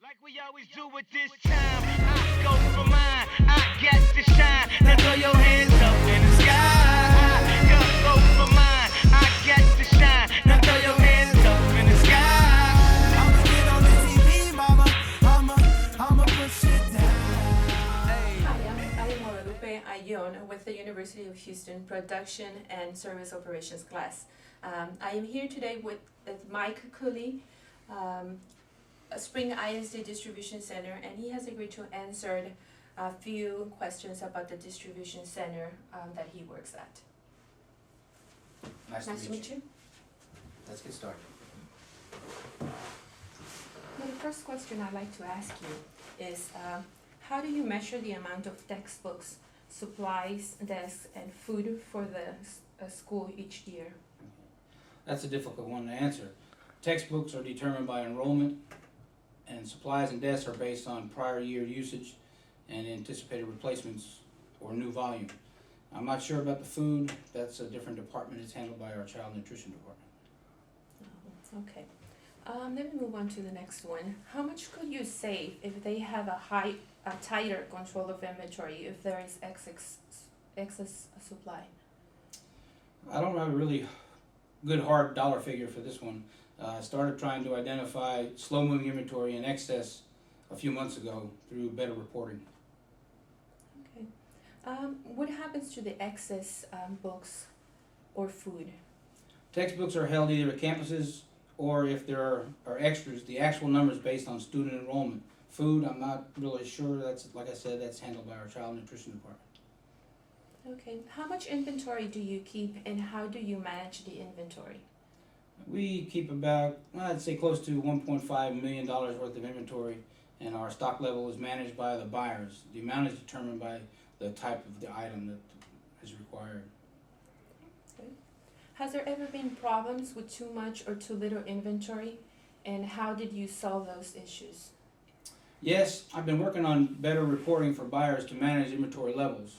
Like we always do at this time, I go for mine, I get to shine. Now throw your hands up in the sky. I go for mine, I get to shine. Now throw your hands up in the sky. I'ma get on the TV, mama. I'ma push it down. Hi, I'm Guadalupe Ayon with the University of Houston Production and Service Operations class. I am here today with Mike Cooley, Spring ISD Distribution Center, and he has agreed to answer a few questions about the distribution center that he works at. Nice to meet you. Let's get started. Well, the first question I'd like to ask you is, how do you measure the amount of textbooks, supplies, desks, and food for the school each year? That's a difficult one to answer. Textbooks are determined by enrollment, and supplies and desks are based on prior year usage and anticipated replacements or new volume. I'm not sure about the food. That's a different department. It's handled by our child nutrition department. Oh, okay. Let me move on to the next one. How much could you save if they have a tighter control of inventory if there is excess supply? I don't have a really good hard dollar figure for this one. I started trying to identify slow-moving inventory in excess a few months ago through better reporting. Okay. What happens to the excess books or food? Textbooks are held either at campuses or if there are extras, the actual numbers based on student enrollment. Food, I'm not really sure. That's, like I said, that's handled by our child nutrition department. Okay. How much inventory do you keep and how do you manage the inventory? We keep about, I'd say close to $1.5 million worth of inventory, and our stock level is managed by the buyers. The amount is determined by the type of the item that is required. Okay. Has there ever been problems with too much or too little inventory, and how did you solve those issues? Yes, I've been working on better reporting for buyers to manage inventory levels.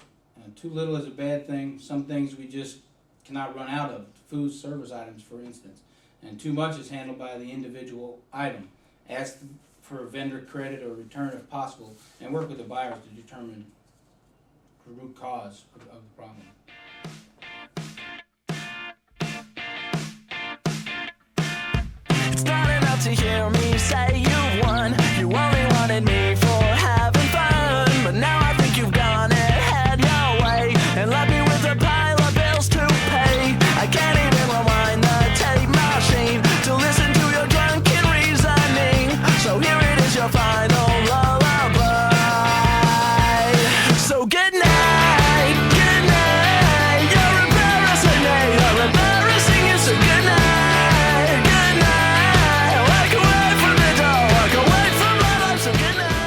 Too little is a bad thing. Some things we just cannot run out of, food service items for instance. And too much is handled by the individual item. Ask for vendor credit or return if possible, and work with the buyers to determine the root cause of the problem. It's not enough to hear me say you won. You only wanted me for having fun, but now I think you've gone and had your way and left me with a pile of bills to pay. I can't even rewind the tape machine to listen to your drunken reasoning. So here it is, your final lullaby. So good night, good night. You're embarrassing me, you're embarrassing you. So good night, good night. Walk away from the door, walk away from my life. So good night.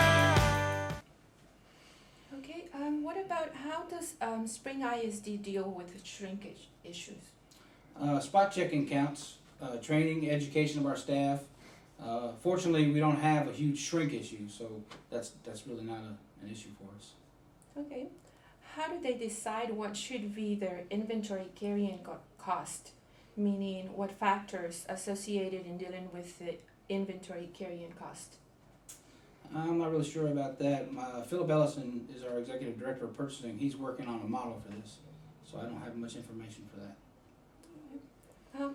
Okay. What about how does Spring ISD deal with shrinkage issues? Spot checking counts, training, education of our staff. Fortunately, we don't have a huge shrink issue, so that's really not an issue for us. Okay. How do they decide what should be their inventory carrying cost? Meaning, what factors associated in dealing with the inventory carrying cost? I'm not really sure about that. Philip Ellison is our executive director of purchasing. He's working on a model for this, so I don't have much information for that.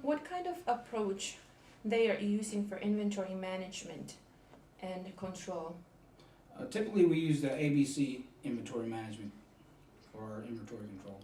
What kind of approach they are using for inventory management and control? Typically, we use the ABC inventory management for our inventory control.